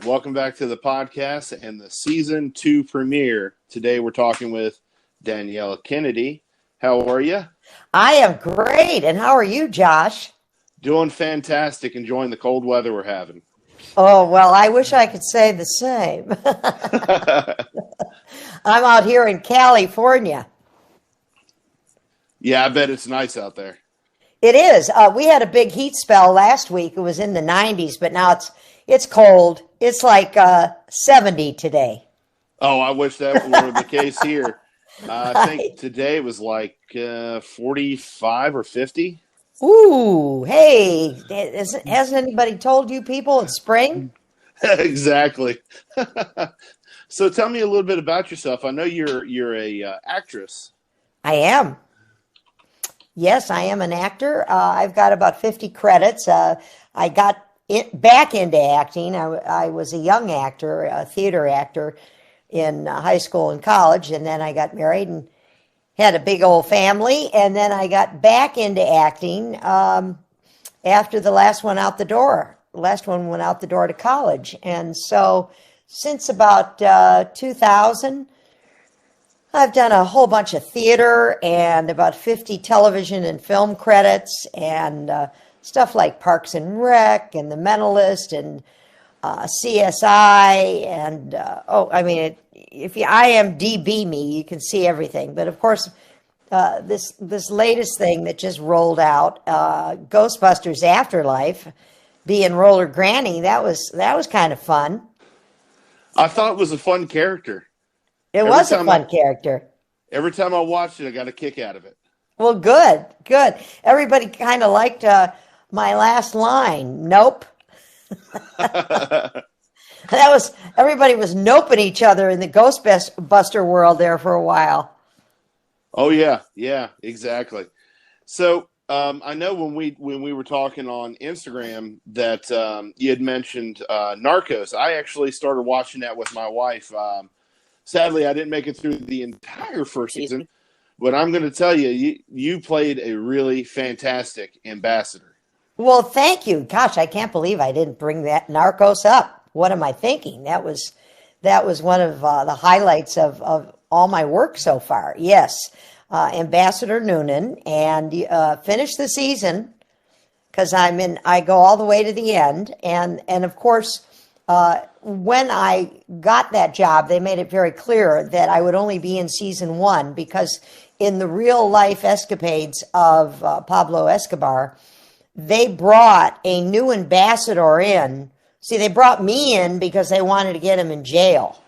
Welcome back to the podcast and the season 2 premiere. Today we're talking with Danielle Kennedy. How are you? I am great. And how are you, Josh? Doing fantastic. Enjoying the cold weather we're having. Oh, well, I wish I could say the same. I'm out here in California. Yeah, I bet it's nice out there. It is. We had a big heat spell last week. It was in the 90s, but now it's cold. It's like 70 today. Oh, I wish that were the case here. I think today was like 45 or 50. Ooh, hey, hasn't anybody told you people it's spring? Exactly. So tell me a little bit about yourself. I know you're a actress. I am. Yes, I am an actor. I've got about 50 credits. I got back into acting. I was a young actor, a theater actor in high school and college, and then I got married and had a big old family, and then I got back into acting after the last one out the door. The last one went out the door to college. And so since about 2000, I've done a whole bunch of theater and about 50 television and film credits and stuff like Parks and Rec and The Mentalist and CSI and, if you IMDb me, you can see everything. But of course, this latest thing that just rolled out, Ghostbusters Afterlife, being Roller Granny, that was kind of fun. I thought it was a fun character. It was a fun character. Every time I watched it, I got a kick out of it. Well, good. Everybody kind of liked my last line. Nope. Everybody was noping each other in the Ghostbuster world there for a while. Oh yeah, exactly. So I know when we were talking on Instagram that you had mentioned Narcos. I actually started watching that with my wife. Sadly, I didn't make it through the entire first season, but I'm going to tell you, you played a really fantastic ambassador. Well, thank you. Gosh, I can't believe I didn't bring that Narcos up. What am I thinking? That was one of the highlights of all my work so far. Yes, Ambassador Noonan, and finished the season because I go all the way to the end, and of course. When I got that job, they made it very clear that I would only be in season 1 because in the real life escapades of Pablo Escobar, they brought a new ambassador in. See, they brought me in because they wanted to get him in jail.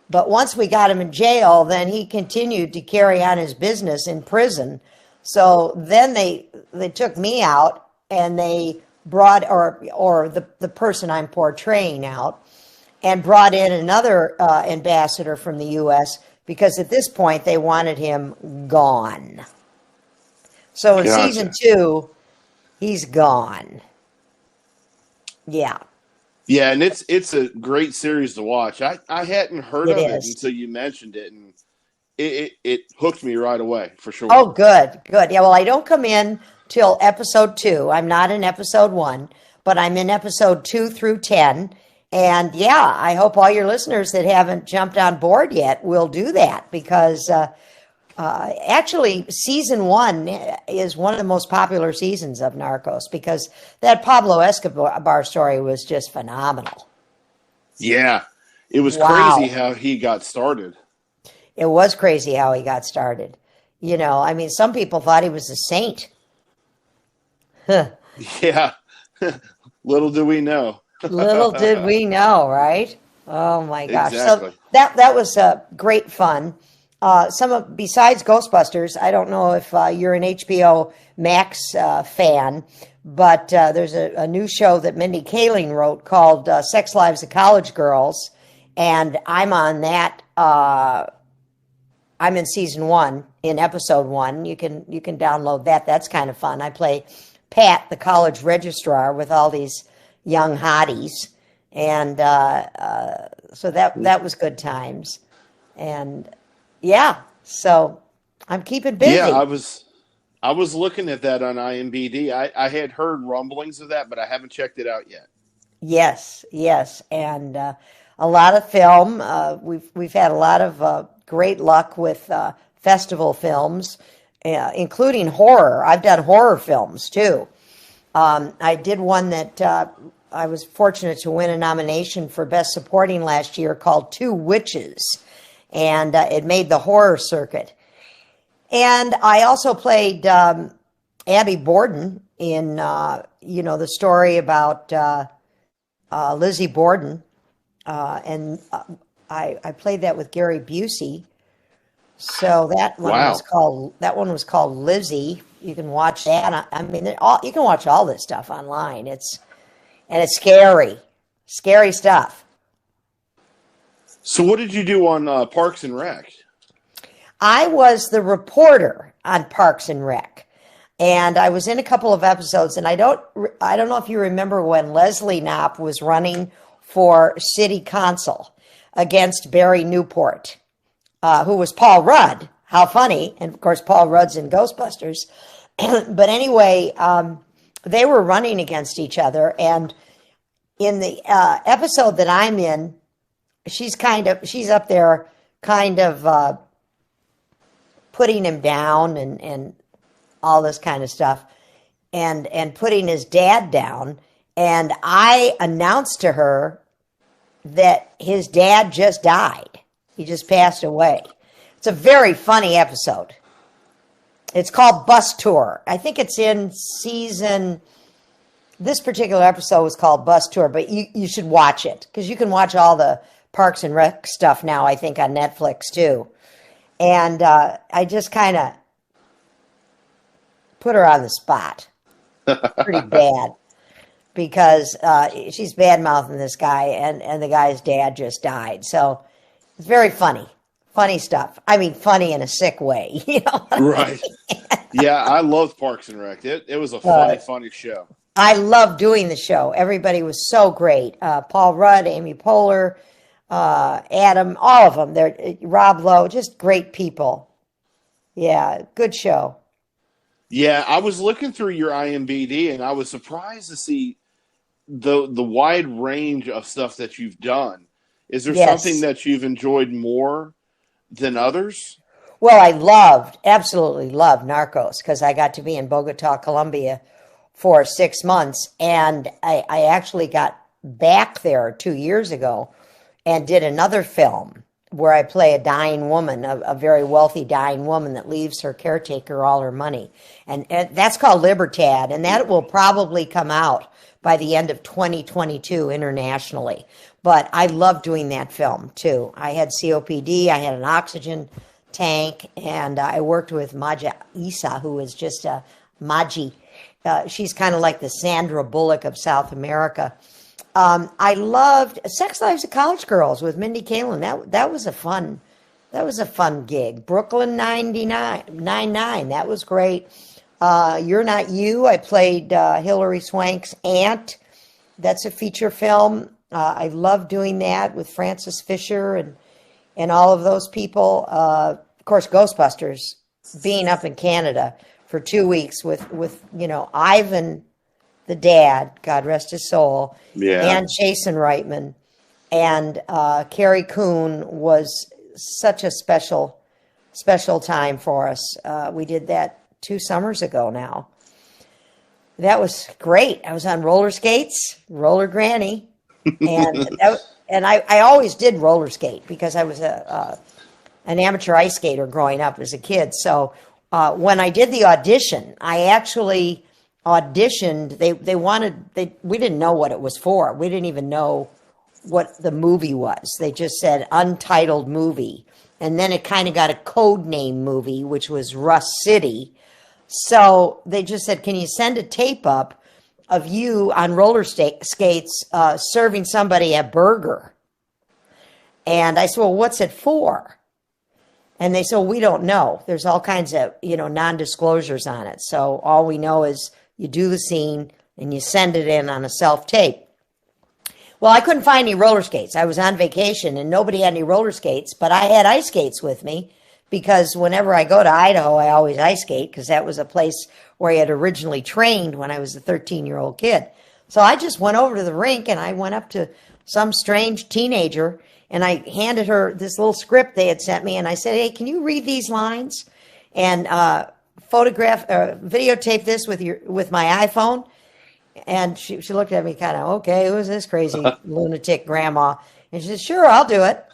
But once we got him in jail, then he continued to carry on his business in prison. So then they took me out and they brought or the person I'm portraying out and brought in another ambassador from the U.S. because at this point they wanted him gone. So in season 2, he's gone. Yeah. Yeah, and it's a great series to watch. I hadn't heard of it until you mentioned it, and it hooked me right away for sure. Oh, good. Yeah, well, I don't come in till episode 2. I'm not in episode 1, but I'm in episode 2 through 10. And yeah, I hope all your listeners that haven't jumped on board yet will do that because actually season 1 is one of the most popular seasons of Narcos because that Pablo Escobar story was just phenomenal. Yeah, it was crazy how he got started. It was crazy how he got started. You know, I mean, some people thought he was a saint. Yeah, little do we know. Little did we know, right? Oh my gosh! Exactly. So that was great fun. Besides Ghostbusters, I don't know if you're an HBO Max fan, but there's a new show that Mindy Kaling wrote called "Sex Lives of College Girls," and I'm on that. I'm in season 1, in episode 1. You can download that. That's kind of fun. I play Pat, the college registrar, with all these young hotties, and so that was good times. And yeah, so I'm keeping busy. Yeah, I was looking at that on IMBD. I had heard rumblings of that, but I haven't checked it out yet. Yes, yes, and a lot of film. We've had a lot of great luck with festival films, including horror. I've done horror films too. I did one that I was fortunate to win a nomination for Best Supporting last year called Two Witches, and it made the horror circuit. And I also played Abby Borden in, the story about Lizzie Borden, and I played that with Gary Busey. So Wow. that one was called Lizzie. You can watch that. I mean, you can watch all this stuff online. It's scary, scary stuff. So what did you do on Parks and Rec? I was the reporter on Parks and Rec, and I was in a couple of episodes. And I don't know if you remember when Leslie Knopp was running for city council against Barry Newport, who was Paul Rudd. How funny! And of course, Paul Rudd's in Ghostbusters. But anyway, they were running against each other, and in the episode that I'm in, she's up there, kind of putting him down and all this kind of stuff, and putting his dad down. And I announced to her that his dad just died. He just passed away. It's a very funny episode. It's called Bus Tour. I think it's in this particular episode was called Bus Tour, but you should watch it, because you can watch all the Parks and Rec stuff now, I think, on Netflix too. And I just kind of put her on the spot pretty bad, because she's bad-mouthing this guy, and the guy's dad just died. So it's very funny. Funny stuff. I mean, funny in a sick way. You know what Right. I mean? Yeah, I loved Parks and Rec. It was a funny show. I love doing the show. Everybody was so great. Paul Rudd, Amy Poehler, Adam, all of them. They're Rob Lowe, just great people. Yeah, good show. Yeah, I was looking through your IMBD, and I was surprised to see the wide range of stuff that you've done. Is there something Yes. that you've enjoyed more than others? Well, absolutely loved Narcos, because I got to be in Bogota, Colombia for 6 months. And I actually got back there 2 years ago and did another film where I play a dying woman, a very wealthy dying woman that leaves her caretaker all her money. And that's called Libertad. And that will probably come out by the end of 2022 internationally. But I love doing that film too. I had COPD, I had an oxygen tank, and I worked with Maja Isa, who is just a Maji. She's kind of like the Sandra Bullock of South America. I loved Sex Lives of College Girls with Mindy Kaling. That was a fun gig. Brooklyn 99, that was great. You're Not You. I played Hilary Swank's aunt. That's a feature film. I love doing that with Frances Fisher and all of those people. Of course, Ghostbusters, being up in Canada for 2 weeks with Ivan, the dad, God rest his soul, Yeah. and Jason Reitman, and Carrie Coon was such a special time for us. We did that 2 summers ago now. That was great. I was on roller skates, roller granny, and I always did roller skate because I was an amateur ice skater growing up as a kid. So when I did the audition, I actually auditioned. We didn't know what it was for. We didn't even know what the movie was. They just said untitled movie. And then it kind of got a code name movie, which was Rust City. So they just said, can you send a tape up of you on roller skates serving somebody a burger? And I said, well, what's it for? And they said, well, we don't know. There's all kinds of, non-disclosures on it. So all we know is you do the scene and you send it in on a self-tape. Well, I couldn't find any roller skates. I was on vacation and nobody had any roller skates, but I had ice skates with me because whenever I go to Idaho, I always ice skate because that was a place where I had originally trained when I was a 13-year-old kid. So I just went over to the rink and I went up to some strange teenager and I handed her this little script they had sent me and I said, hey, can you read these lines and videotape this with my iPhone? And she looked at me kind of, okay, who's this crazy lunatic grandma? And she said, sure, I'll do it.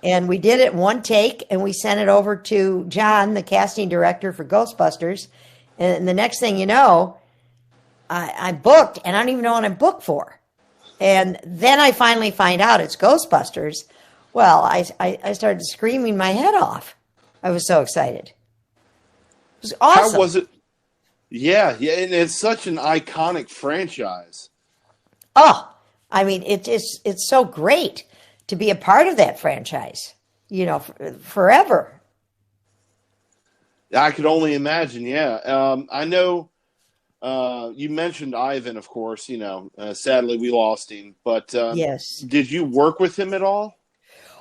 And we did it in one take, and we sent it over to John, the casting director for Ghostbusters. And the next thing you know, I booked, and I don't even know what I'm booked for. And then I finally find out it's Ghostbusters. Well, I started screaming my head off. I was so excited. It was awesome. How was it? Yeah, and it's such an iconic franchise. Oh, I mean, it's so great to be a part of that franchise, forever. I could only imagine, yeah. I know you mentioned Ivan, of course, sadly we lost him, but yes. Did you work with him at all?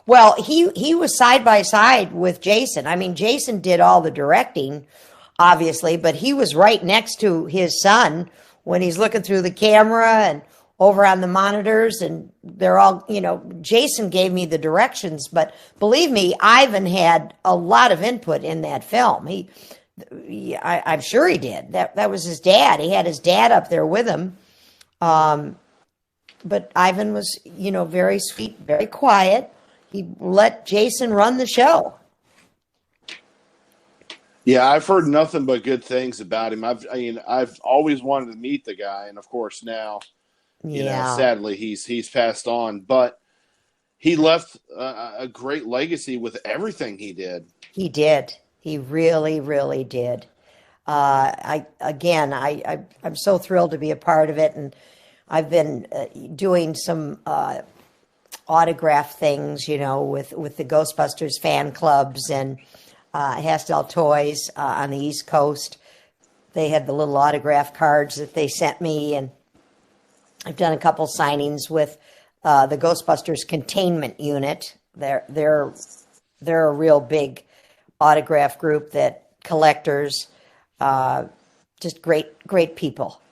Well, he was side by side with Jason. I mean, Jason did all the directing, obviously, but he was right next to his son when he's looking through the camera and over on the monitors, and they're all, Jason gave me the directions, but believe me, Ivan had a lot of input in that film. I'm sure he did. That was his dad. He had his dad up there with him. But Ivan was, very sweet, very quiet. He let Jason run the show. Yeah, I've heard nothing but good things about him. I've always wanted to meet the guy, and of course now, sadly he's passed on. But he left a great legacy with everything he did. He did. He really, really did. I'm so thrilled to be a part of it, and I've been doing some autograph things, with the Ghostbusters fan clubs and. Hastel Toys on the East Coast. They had the little autograph cards that they sent me, and I've done a couple signings with the Ghostbusters Containment Unit. They're a real big autograph group that collectors, just great people.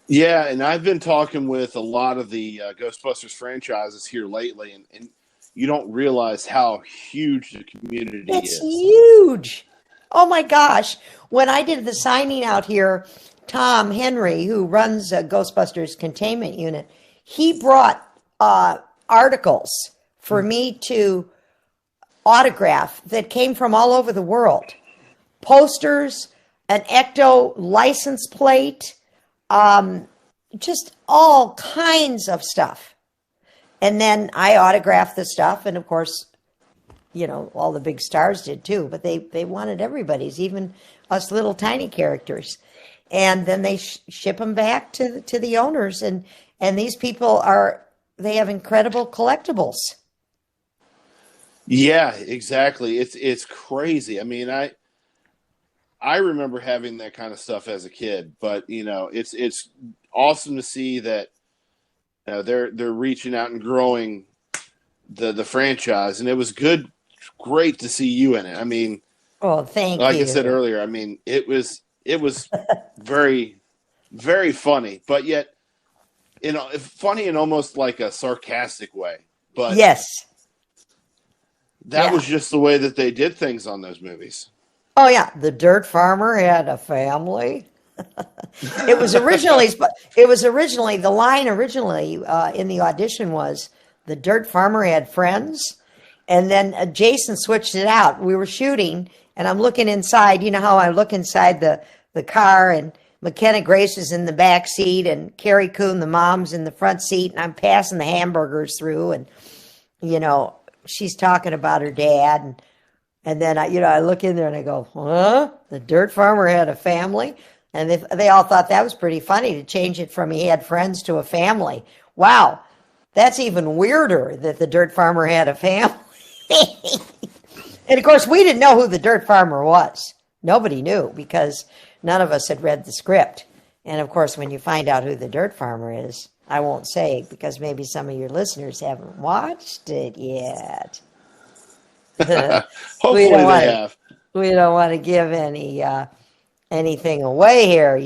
Yeah, and I've been talking with a lot of the Ghostbusters franchises here lately, and you don't realize how huge the community is. It's huge. Oh my gosh. When I did the signing out here, Tom Henry, who runs Ghostbusters Containment Unit, he brought articles for me to autograph that came from all over the world. Posters, an Ecto license plate, just all kinds of stuff. And then I autographed the stuff, and of course, all the big stars did too, but they wanted everybody's, even us little tiny characters. And then they ship them back to the owners, and these people they have incredible collectibles. Yeah, exactly. It's crazy. I mean, I remember having that kind of stuff as a kid, but it's awesome to see that they're reaching out and growing the franchise, and it was great to see you in it. I mean, thank you. Like I said earlier, I mean, it was very, very funny, but yet, funny in almost like a sarcastic way. But yes, that was just the way that they did things on those movies. Oh yeah, the dirt farmer had a family. It was originally the line in the audition was the dirt farmer had friends, and then Jason switched it out. We were shooting, and I'm looking inside. You know how I look inside the car, and McKenna Grace is in the back seat, and Carrie Coon, the mom's in the front seat, and I'm passing the hamburgers through, and she's talking about her dad, and then I look in there and I go, huh? The dirt farmer had a family? And they all thought that was pretty funny to change it from he had friends to a family. Wow, that's even weirder that the dirt farmer had a family. And of course, we didn't know who the dirt farmer was. Nobody knew because none of us had read the script. And of course, when you find out who the dirt farmer is, I won't say because maybe some of your listeners haven't watched it yet. Hopefully they have. We don't want to give anything away here,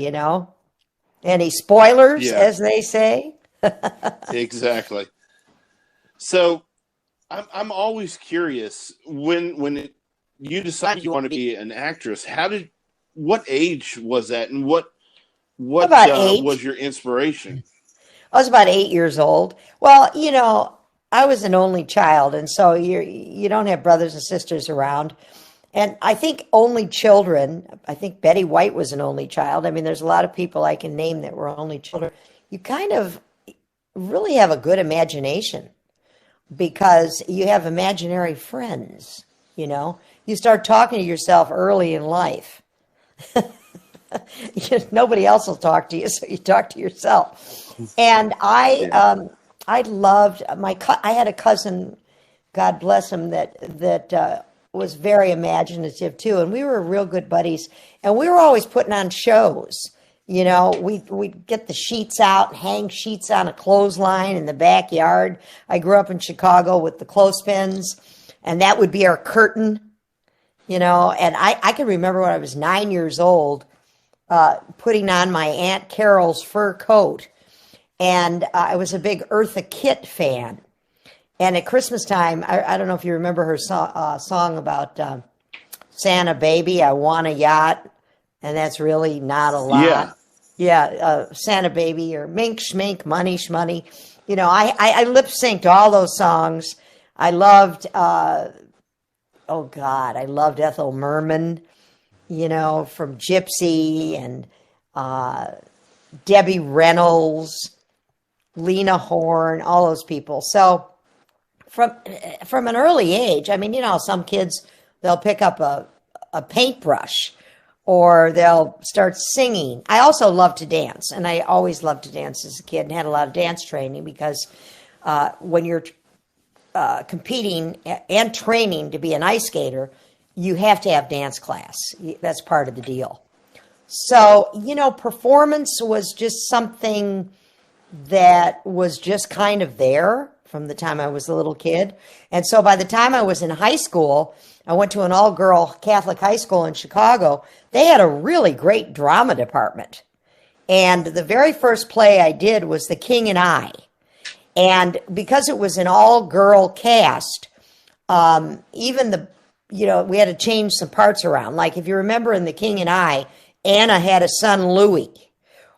Any spoilers, Yeah, as they say? exactly. So I'm always curious you decided you want to be an actress. What age was that, and what About eight. was your inspiration? I was about 8 years old. Well, I was an only child, and so you don't have brothers and sisters around. And I think only children, I think Betty White was an only child. I mean, there's a lot of people I can name that were only children. You kind of really have a good imagination because you have imaginary friends, you know. You start talking to yourself early in life. Nobody else will talk to you, so you talk to yourself. And Yeah. I loved I had a cousin, God bless him, that was very imaginative too, and we were real good buddies. And we were always putting on shows. We'd get the sheets out and hang sheets on a clothesline in the backyard. I grew up in Chicago with the clothespins, and that would be our curtain. And I can remember when I was 9 years old, putting on my Aunt Carol's fur coat. And I was a big Eartha Kitt fan. And at Christmas time, I don't know if you remember her song about Santa Baby, I Want a Yacht. And that's really not a Yeah. lot. Yeah, Santa Baby or Mink Schmink, Money Shmoney. I lip synced all those songs. I loved, oh God, I loved Ethel Merman, from Gypsy, and Debbie Reynolds, Lena Horne, all those people. So from an early age, I mean, some kids, they'll pick up a paintbrush or they'll start singing. I also love to dance, and I always loved to dance as a kid and had a lot of dance training because when you're competing and training to be an ice skater, you have to have dance class. That's part of the deal. So, performance was just something that was just kind of there from the time I was a little kid. And so by the time I was in high school, I went to an all-girl Catholic high school in Chicago. They had a really great drama department. And the very first play I did was The King and I. And because it was an all-girl cast, even we had to change some parts around. Like if you remember in The King and I, Anna had a son, Louis.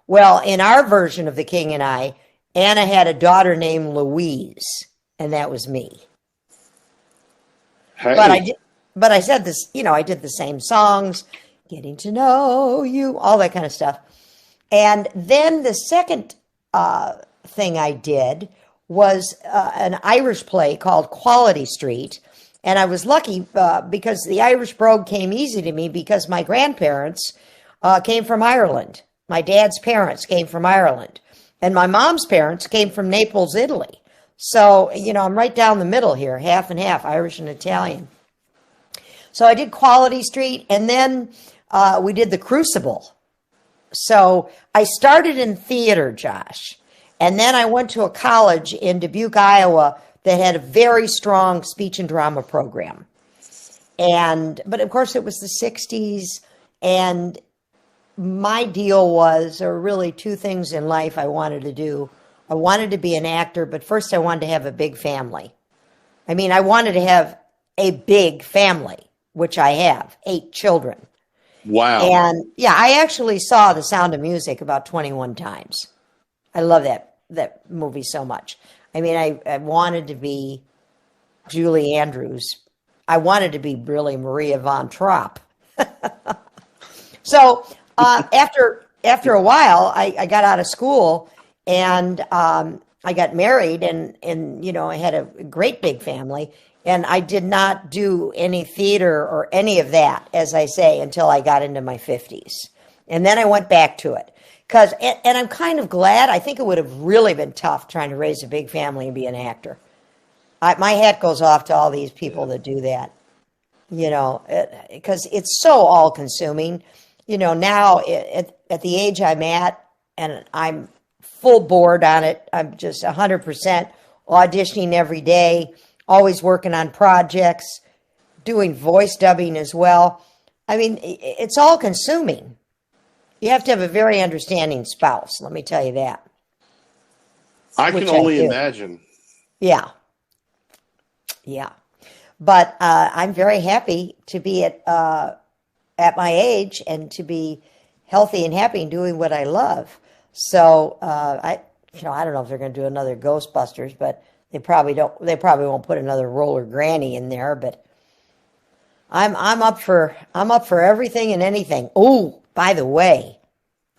Well, in our version of The King and I, Anna had a daughter named Louise, and that was me. Hey. But I said this, I did the same songs, Getting to Know You, all that kind of stuff. And then the second thing I did was an Irish play called Quality Street. And I was lucky because the Irish brogue came easy to me because my grandparents came from Ireland. My dad's parents came from Ireland. And my mom's parents came from Naples, Italy. So, I'm right down the middle here, half and half, Irish and Italian. So I did Quality Street, and then we did The Crucible. So I started in theater, Josh. And then I went to a college in Dubuque, Iowa that had a very strong speech and drama program. But of course it was the 60s, and my deal was, or really two things in life I wanted to do. I wanted to be an actor, but first I wanted to have a big family. I mean, I wanted to have a big family, which I have, 8 children. Wow. And yeah, I actually saw The Sound of Music about 21 times. I love that movie so much. I mean, I wanted to be Julie Andrews. I wanted to be really Maria von Trapp. So after a while, I got out of school and I got married and I had a great big family. And I did not do any theater or any of that, as I say, until I got into my 50s. And then I went back to it. And I'm kind of glad. I think it would have really been tough trying to raise a big family and be an actor. My hat goes off to all these people that do that, because it's so all-consuming. Now at the age I'm at, and I'm full board on it, I'm just 100% auditioning every day, always working on projects, doing voice dubbing as well. I mean, it's all consuming. You have to have a very understanding spouse. Let me tell you that. I can Which I only do. imagine. Yeah, yeah. But I'm very happy to be at my age and to be healthy and happy and doing what I love. So I don't know if they're going to do another Ghostbusters, but they probably don't. They probably won't put another Roller Granny in there. But I'm up for everything and anything. Oh, by the way,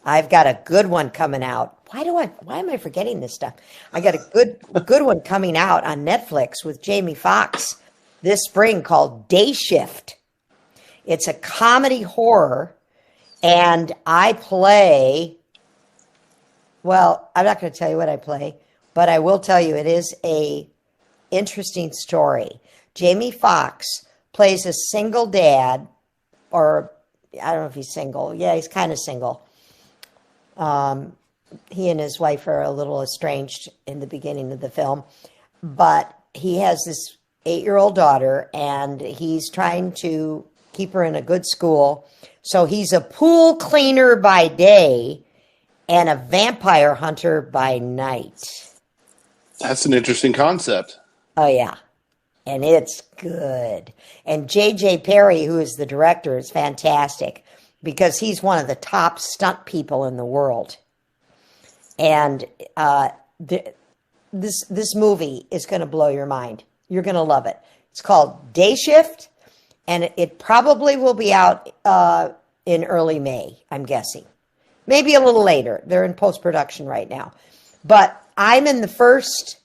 I've got a good one coming out. Why am I forgetting this stuff? I got a good one coming out on Netflix with Jamie Foxx this spring called Day Shift. It's a comedy horror, and I play, well, I'm not going to tell you what I play, but I will tell you it is a interesting story. Jamie Foxx plays a single dad, or I don't know if he's single. Yeah, he's kind of single. He and his wife are a little estranged in the beginning of the film, but he has this 8-year-old daughter, and he's trying to keep her in a good school. So he's a pool cleaner by day and a vampire hunter by night. That's an interesting concept. Oh, yeah. And it's good. And J.J. Perry, who is the director, is fantastic because he's one of the top stunt people in the world. And this movie is going to blow your mind. You're going to love it. It's called Day Shift, and it probably will be out in early May, I'm guessing. Maybe a little later. They're in post-production right now. But I'm in the first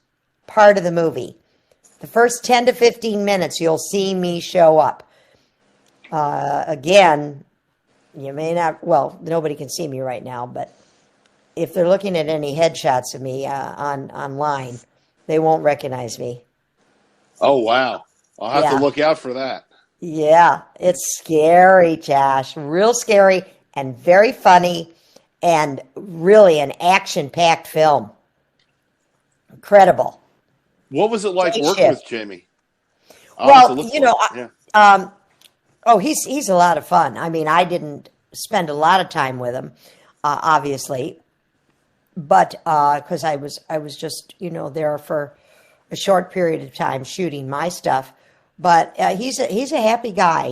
part of the movie. The first 10 to 15 minutes, you'll see me show up. Again, you may not, well, nobody can see me right now, but if they're looking at any headshots of me online, they won't recognize me. Oh, wow. I'll have to look out for that. Yeah, it's scary, Josh. Real scary and very funny and really an action-packed film. Incredible. What was it like Day working Shift. with Jamie? Well, he's a lot of fun. I mean, I didn't spend a lot of time with him, obviously, but because I was just there for a short period of time shooting my stuff. But he's a happy guy.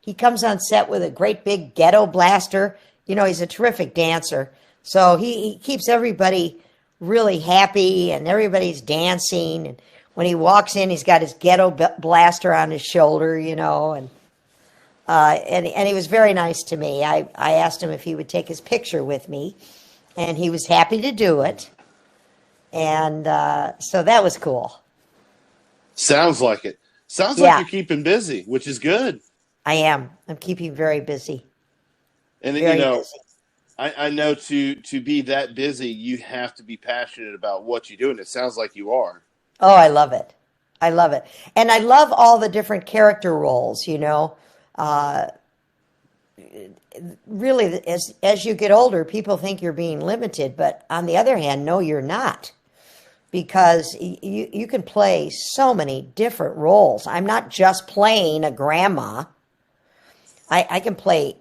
He comes on set with a great big ghetto blaster. He's a terrific dancer, so he keeps everybody really happy and everybody's dancing. And when he walks in, he's got his ghetto blaster on his shoulder, and he was very nice to me. I asked him if he would take his picture with me, and he was happy to do it. And so that was cool. Sounds like it. Sounds like you're keeping busy, which is good. I am. I'm keeping very busy. And very busy. I know to be that busy, you have to be passionate about what you do, and it sounds like you are. Oh, I love it. I love it. And I love all the different character roles, really, as you get older, people think you're being limited, but on the other hand, no, you're not. Because you can play so many different roles. I'm not just playing a grandma. I can play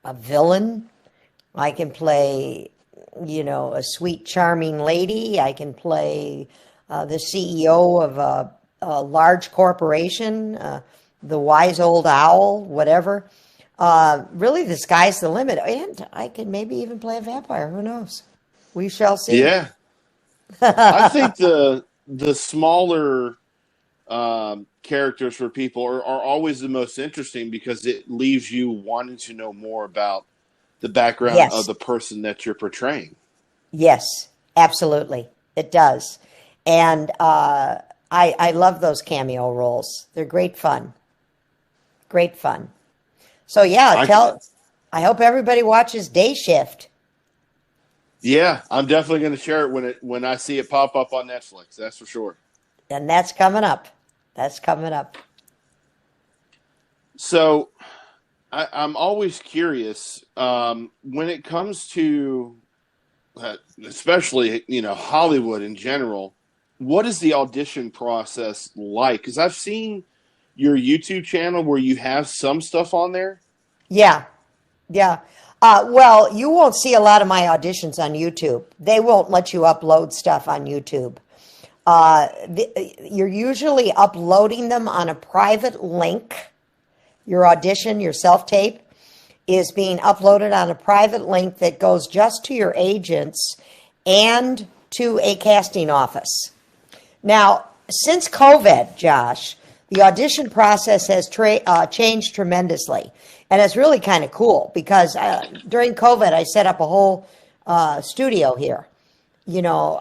a villain. I can play, a sweet, charming lady. I can play the CEO of a large corporation, the wise old owl, whatever. Really, the sky's the limit. And I can maybe even play a vampire. Who knows? We shall see. Yeah. I think the smaller characters for people are always the most interesting because it leaves you wanting to know more about the background of the person that you're portraying. Yes, absolutely. It does. And I love those cameo roles. They're great fun. Great fun. So I hope everybody watches Day Shift. Yeah, I'm definitely going to share it when I see it pop up on Netflix. That's for sure. And that's coming up. So I'm always curious when it comes to, especially Hollywood in general. What is the audition process like? Because I've seen your YouTube channel where you have some stuff on there. Yeah. Well, you won't see a lot of my auditions on YouTube. They won't let you upload stuff on YouTube. You're usually uploading them on a private link. Your audition, your self-tape, is being uploaded on a private link that goes just to your agents and to a casting office. Now, since COVID, Josh, the audition process has changed tremendously. And it's really kind of cool because during COVID, I set up a whole studio here. You know,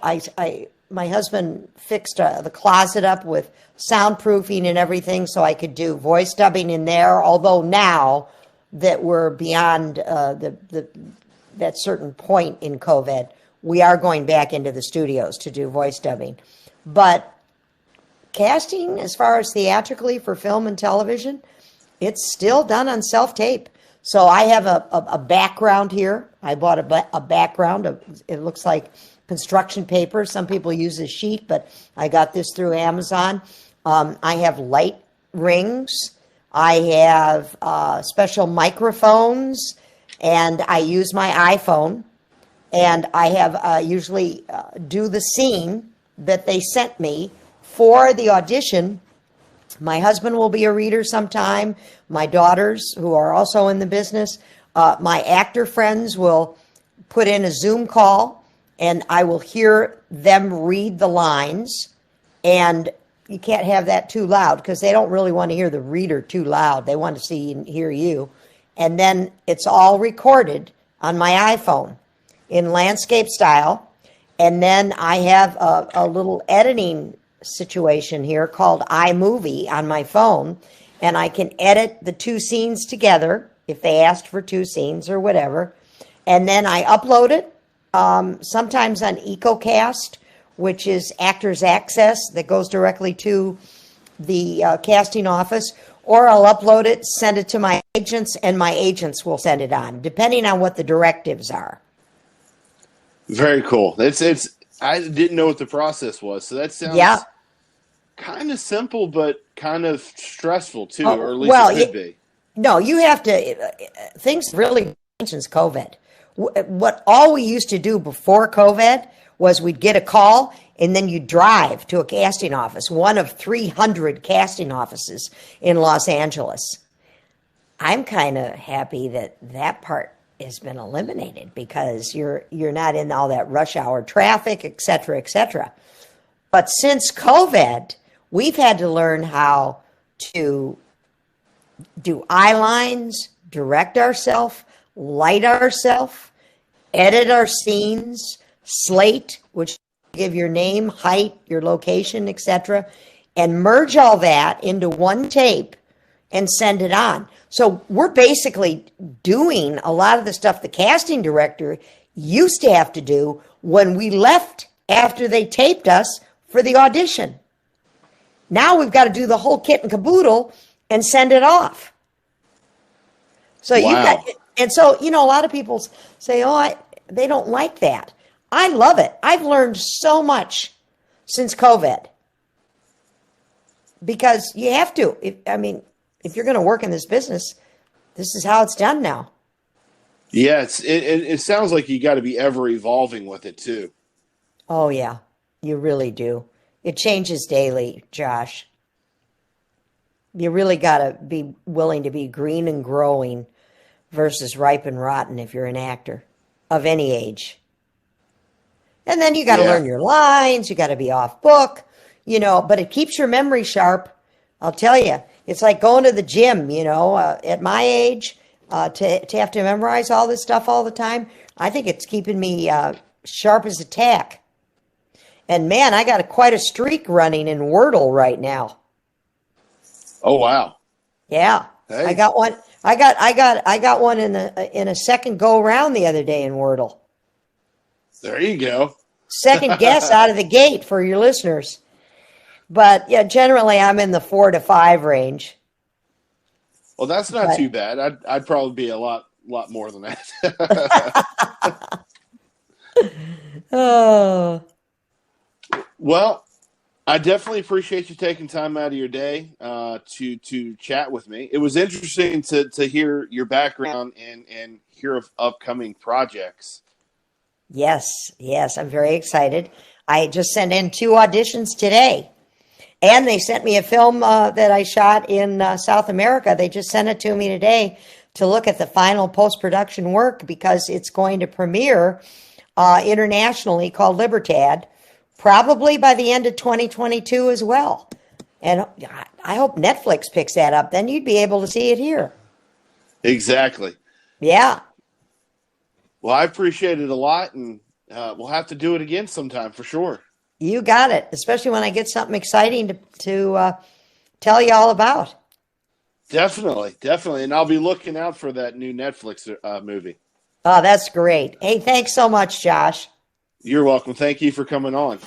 my husband fixed the closet up with soundproofing and everything so I could do voice dubbing in there. Although now that we're beyond that certain point in COVID, we are going back into the studios to do voice dubbing. But casting, as far as theatrically for film and television, it's still done on self-tape. So I have a background here. I bought a background. It looks like construction paper. Some people use a sheet, but I got this through Amazon. I have light rings. I have special microphones, and I use my iPhone. And I have usually do the scene that they sent me for the audition. My husband will be a reader sometime. My daughters, who are also in the business, my actor friends will put in a Zoom call, and I will hear them read the lines. And you can't have that too loud because they don't really want to hear the reader too loud. They want to see and hear you. And then it's all recorded on my iPhone in landscape style. And then I have a little editing situation here called iMovie on my phone, and I can edit the two scenes together if they asked for two scenes or whatever, and then I upload it sometimes on EcoCast, which is Actors Access that goes directly to the casting office, or I'll upload it, send it to my agents, and my agents will send it on, depending on what the directives are. Very cool. It's I didn't know what the process was, so that sounds kind of simple, but kind of stressful too, or at least it could be. No, you have to. Things really changed since COVID. What all we used to do before COVID was we'd get a call and then you drive to a casting office, one of 300 casting offices in Los Angeles. I'm kind of happy that part has been eliminated because you're not in all that rush hour traffic, et cetera, et cetera. But since COVID, we've had to learn how to do eye lines, direct ourselves, light ourselves, edit our scenes, slate, which give your name, height, your location, etc., and merge all that into one tape and send it on. So we're basically doing a lot of the stuff the casting director used to have to do when we left after they taped us for the audition. Now we've got to do the whole kit and caboodle and send it off. So you got, and so, you know, a lot of people say, they don't like that. I love it. I've learned so much since COVID because you have to. If you're going to work in this business, this is how it's done now. Yeah, it sounds like you got to be ever evolving with it too. Oh yeah, you really do. It changes daily, Josh. You really got to be willing to be green and growing versus ripe and rotten if you're an actor of any age. And then you got to learn your lines. You got to be off book, you know, but it keeps your memory sharp. I'll tell you, it's like going to the gym, you know, at my age, to have to memorize all this stuff all the time. I think it's keeping me sharp as a tack. And man, I got quite a streak running in Wordle right now. Oh, wow. Yeah. Hey. I got one. I got one in a second go round the other day in Wordle. There you go. Second guess out of the gate for your listeners. But yeah, generally I'm in the 4 to 5 range. Well, that's not too bad. I'd probably be a lot more than that. Oh. Well, I definitely appreciate you taking time out of your day to chat with me. It was interesting to hear your background and hear of upcoming projects. Yes, yes, I'm very excited. I just sent in 2 auditions today. And they sent me a film that I shot in South America. They just sent it to me today to look at the final post-production work because it's going to premiere internationally called Libertad, probably by the end of 2022 as well. And I hope Netflix picks that up. Then you'd be able to see it here. Exactly. Yeah. Well, I appreciate it a lot, and we'll have to do it again sometime for sure. You got it, especially when I get something exciting to tell you all about. Definitely, definitely. And I'll be looking out for that new Netflix movie. Oh, that's great. Hey, thanks so much, Josh. You're welcome. Thank you for coming on.